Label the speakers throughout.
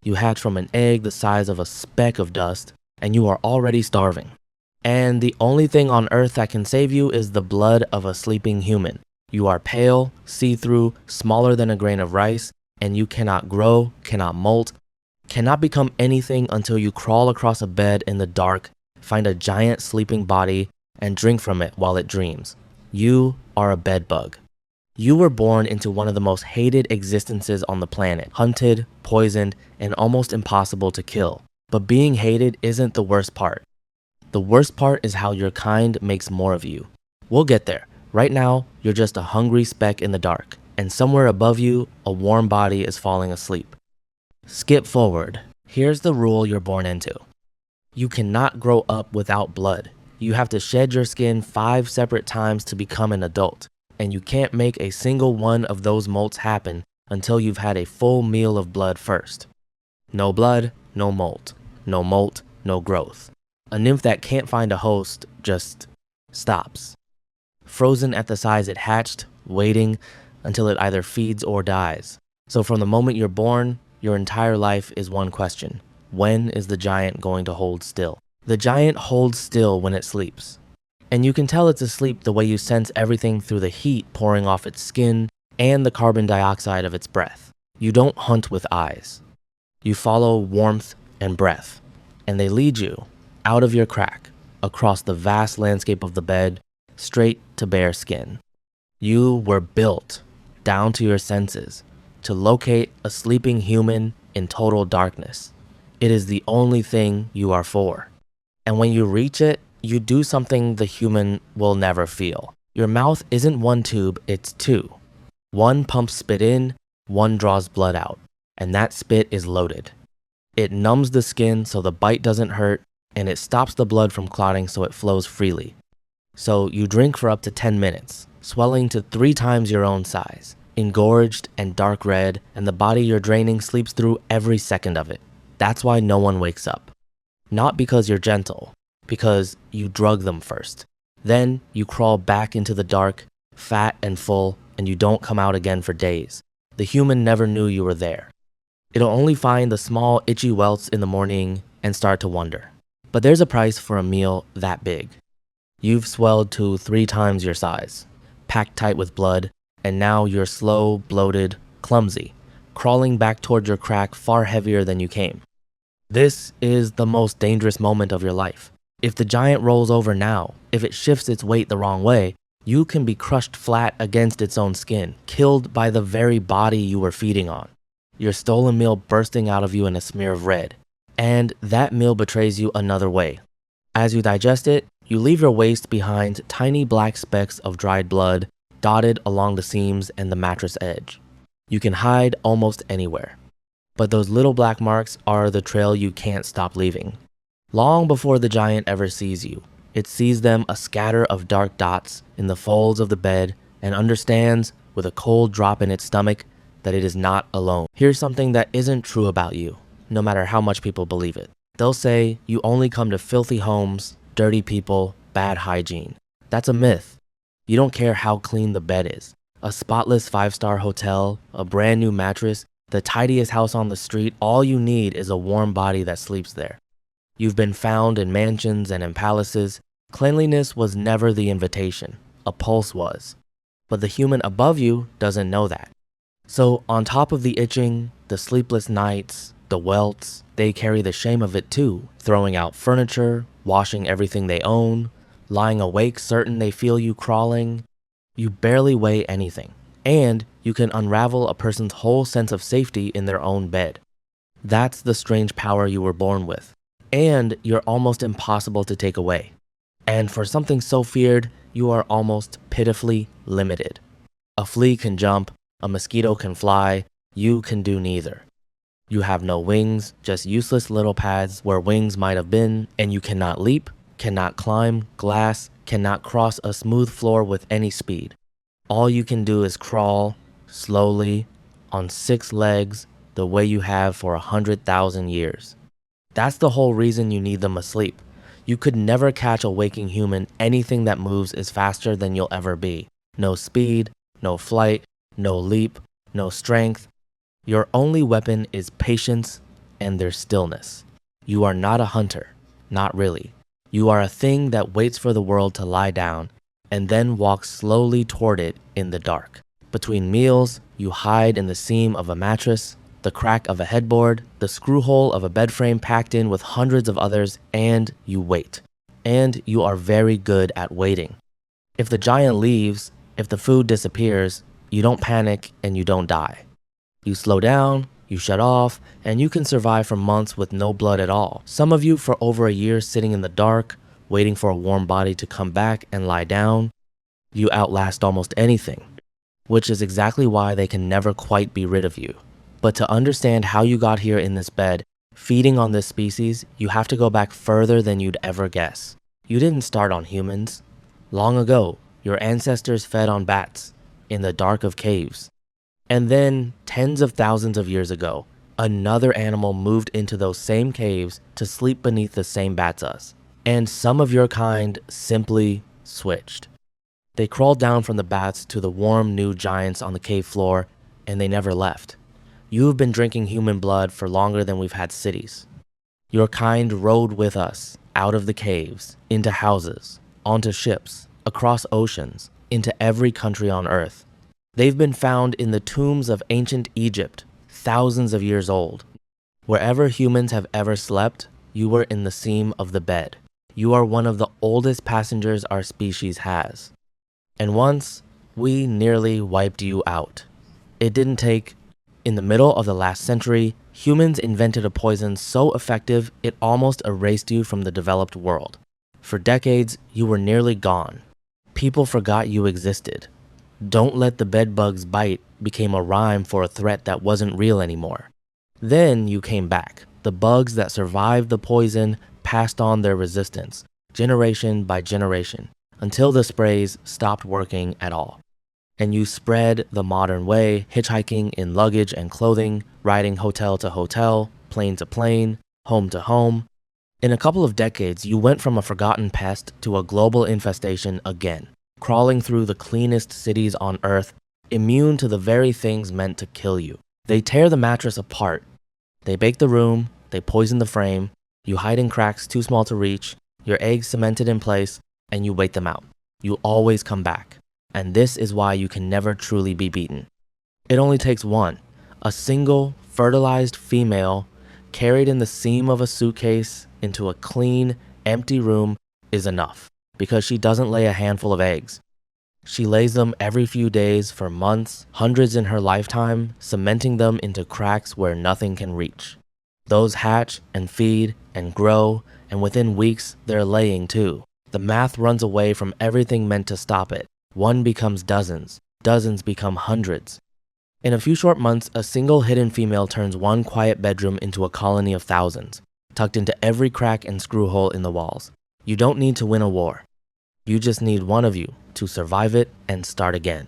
Speaker 1: You hatch from an egg the size of a speck of dust, and you are already starving. And the only thing on earth that can save you is the blood of a sleeping human. You are pale, see-through, smaller than a grain of rice, and you cannot grow, cannot molt, cannot become anything until you crawl across a bed in the dark, find a giant sleeping body, and drink from it while it dreams. You are a bedbug. You were born into one of the most hated existences on the planet, hunted, poisoned, and almost impossible to kill. But being hated isn't the worst part. The worst part is how your kind makes more of you. We'll get there. Right now, you're just a hungry speck in the dark, and somewhere above you, a warm body is falling asleep. Skip forward. Here's the rule you're born into. You cannot grow up without blood. You have to shed your skin 5 separate times to become an adult. And you can't make a single one of those molts happen until you've had a full meal of blood first. No blood, no molt. No molt, no growth. A nymph that can't find a host just stops. Frozen at the size it hatched, waiting until it either feeds or dies. So from the moment you're born, your entire life is one question. When is the giant going to hold still? The giant holds still when it sleeps. And you can tell it's asleep the way you sense everything through the heat pouring off its skin and the carbon dioxide of its breath. You don't hunt with eyes. You follow warmth and breath, and they lead you out of your crack, across the vast landscape of the bed, straight to bare skin. You were built, down to your senses, to locate a sleeping human in total darkness. It is the only thing you are for. And when you reach it, you do something the human will never feel. Your mouth isn't one tube, it's 2. One pumps spit in, one draws blood out, and that spit is loaded. It numbs the skin so the bite doesn't hurt, and it stops the blood from clotting so it flows freely. So you drink for up to 10 minutes, swelling to 3 times your own size, engorged and dark red, and the body you're draining sleeps through every second of it. That's why no one wakes up. Not because you're gentle, because you drug them first. Then you crawl back into the dark, fat and full, and you don't come out again for days. The human never knew you were there. It'll only find the small itchy welts in the morning and start to wonder. But there's a price for a meal that big. You've swelled to 3 times your size, packed tight with blood, and now you're slow, bloated, clumsy, crawling back toward your crack far heavier than you came. This is the most dangerous moment of your life. If the giant rolls over now, if it shifts its weight the wrong way, you can be crushed flat against its own skin, killed by the very body you were feeding on. Your stolen meal bursting out of you in a smear of red. And that meal betrays you another way. As you digest it, you leave your waist behind tiny black specks of dried blood dotted along the seams and the mattress edge. You can hide almost anywhere. But those little black marks are the trail you can't stop leaving. Long before the giant ever sees you, it sees them a scatter of dark dots in the folds of the bed and understands, with a cold drop in its stomach, that it is not alone. Here's something that isn't true about you, no matter how much people believe it. They'll say you only come to filthy homes, dirty people, bad hygiene. That's a myth. You don't care how clean the bed is. A spotless 5-star hotel, a brand new mattress, the tidiest house on the street, all you need is a warm body that sleeps there. You've been found in mansions and in palaces. Cleanliness was never the invitation. A pulse was. But the human above you doesn't know that. So on top of the itching, the sleepless nights, the welts, they carry the shame of it too, throwing out furniture, washing everything they own, lying awake certain they feel you crawling. You barely weigh anything, and you can unravel a person's whole sense of safety in their own bed. That's the strange power you were born with, and you're almost impossible to take away. And for something so feared, you are almost pitifully limited. A flea can jump, a mosquito can fly, you can do neither. You have no wings, just useless little paths where wings might have been, and you cannot leap, cannot climb glass, cannot cross a smooth floor with any speed. All you can do is crawl, slowly, on 6 legs, the way you have for 100,000 years. That's the whole reason you need them asleep. You could never catch a waking human. Anything that moves is faster than you'll ever be. No speed, no flight, no leap, no strength. Your only weapon is patience and their stillness. You are not a hunter, not really. You are a thing that waits for the world to lie down and then walks slowly toward it in the dark. Between meals, you hide in the seam of a mattress, the crack of a headboard, the screw hole of a bed frame packed in with hundreds of others, and you wait. And you are very good at waiting. If the giant leaves, if the food disappears, you don't panic and you don't die. You slow down, you shut off, and you can survive for months with no blood at all. Some of you for over a year sitting in the dark, waiting for a warm body to come back and lie down. You outlast almost anything, which is exactly why they can never quite be rid of you. But to understand how you got here in this bed, feeding on this species, you have to go back further than you'd ever guess. You didn't start on humans. Long ago, your ancestors fed on bats in the dark of caves. And then, tens of thousands of years ago, another animal moved into those same caves to sleep beneath the same bats us. And some of your kind simply switched. They crawled down from the bats to the warm new giants on the cave floor, and they never left. You've been drinking human blood for longer than we've had cities. Your kind rode with us out of the caves, into houses, onto ships, across oceans, into every country on Earth. They've been found in the tombs of ancient Egypt, thousands of years old. Wherever humans have ever slept, you were in the seam of the bed. You are one of the oldest passengers our species has. And once, we nearly wiped you out. It didn't take. In the middle of the last century, humans invented a poison so effective it almost erased you from the developed world. For decades, you were nearly gone. People forgot you existed. "Don't let the bedbugs bite" became a rhyme for a threat that wasn't real anymore. Then you came back. The bugs that survived the poison passed on their resistance, generation by generation, until the sprays stopped working at all. And you spread the modern way, hitchhiking in luggage and clothing, riding hotel to hotel, plane to plane, home to home. In a couple of decades, you went from a forgotten pest to a global infestation again, crawling through the cleanest cities on Earth, immune to the very things meant to kill you. They tear the mattress apart. They bake the room, they poison the frame, you hide in cracks too small to reach, your eggs cemented in place, and you wait them out. You always come back. And this is why you can never truly be beaten. It only takes one, a single fertilized female carried in the seam of a suitcase into a clean, empty room is enough, because she doesn't lay a handful of eggs. She lays them every few days for months, hundreds in her lifetime, cementing them into cracks where nothing can reach. Those hatch and feed and grow, and within weeks they're laying too. The math runs away from everything meant to stop it. One becomes dozens, dozens become hundreds. In a few short months, a single hidden female turns one quiet bedroom into a colony of thousands, tucked into every crack and screw hole in the walls. You don't need to win a war. You just need one of you to survive it and start again.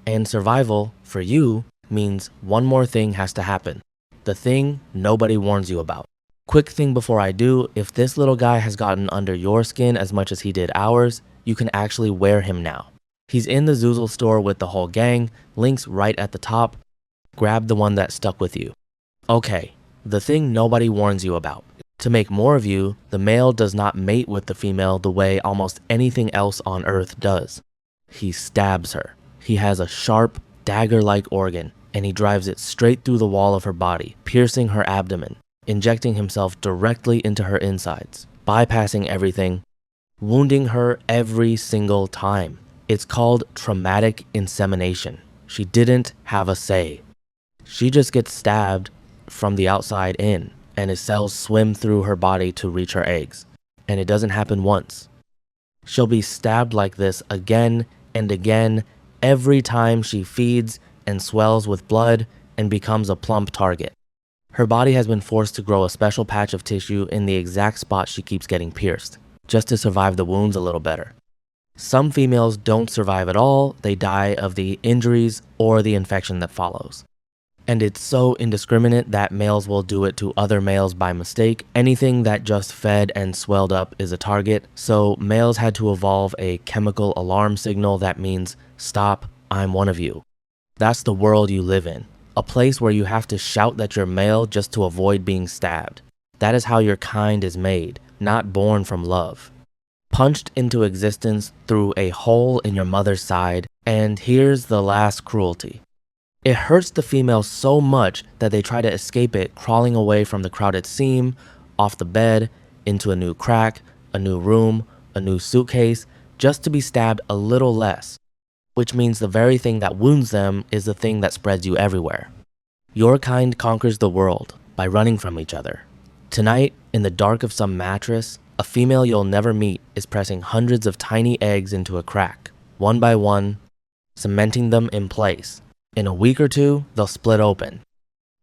Speaker 1: And survival, for you, means one more thing has to happen. The thing nobody warns you about. Quick thing before I do, if this little guy has gotten under your skin as much as he did ours, you can actually wear him now. He's in the Zoozle store with the whole gang, links right at the top. Grab the one that stuck with you. Okay, the thing nobody warns you about. To make more of you, the male does not mate with the female the way almost anything else on Earth does. He stabs her. He has a sharp, dagger-like organ, and he drives it straight through the wall of her body, piercing her abdomen, injecting himself directly into her insides, bypassing everything, wounding her every single time. It's called traumatic insemination. She didn't have a say. She just gets stabbed from the outside in, and his cells swim through her body to reach her eggs. And it doesn't happen once. She'll be stabbed like this again and again every time she feeds and swells with blood and becomes a plump target. Her body has been forced to grow a special patch of tissue in the exact spot she keeps getting pierced, just to survive the wounds a little better. Some females don't survive at all, they die of the injuries or the infection that follows. And it's so indiscriminate that males will do it to other males by mistake. Anything that just fed and swelled up is a target, so males had to evolve a chemical alarm signal that means, "Stop, I'm one of you." That's the world you live in. a place where you have to shout that you're male just to avoid being stabbed. That is how your kind is made, not born from love. Punched into existence through a hole in your mother's side, and here's the last cruelty. It hurts the female so much that they try to escape it, crawling away from the crowded seam, off the bed, into a new crack, a new room, a new suitcase, just to be stabbed a little less, which means the very thing that wounds them is the thing that spreads you everywhere. Your kind conquers the world by running from each other. Tonight, in the dark of some mattress, a female you'll never meet is pressing hundreds of tiny eggs into a crack, one by one, cementing them in place. In a week or two, they'll split open.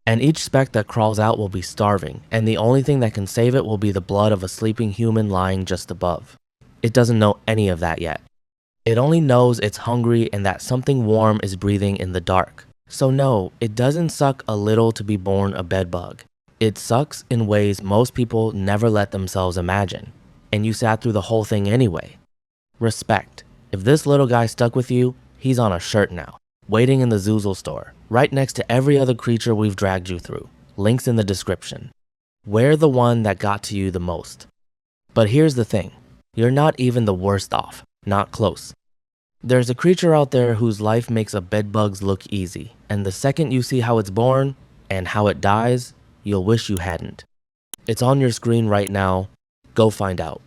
Speaker 1: And each speck that crawls out will be starving, and the only thing that can save it will be the blood of a sleeping human lying just above. It doesn't know any of that yet. It only knows it's hungry and that something warm is breathing in the dark. So no, it doesn't suck a little to be born a bedbug. It sucks in ways most people never let themselves imagine. And you sat through the whole thing anyway. Respect. If this little guy stuck with you, he's on a shirt now, waiting in the Zoozle store, right next to every other creature we've dragged you through. Links in the description. Wear the one that got to you the most. But here's the thing. You're not even the worst off. Not close. There's a creature out there whose life makes a bedbug's look easy, and the second you see how it's born and how it dies, you'll wish you hadn't. It's on your screen right now. Go find out.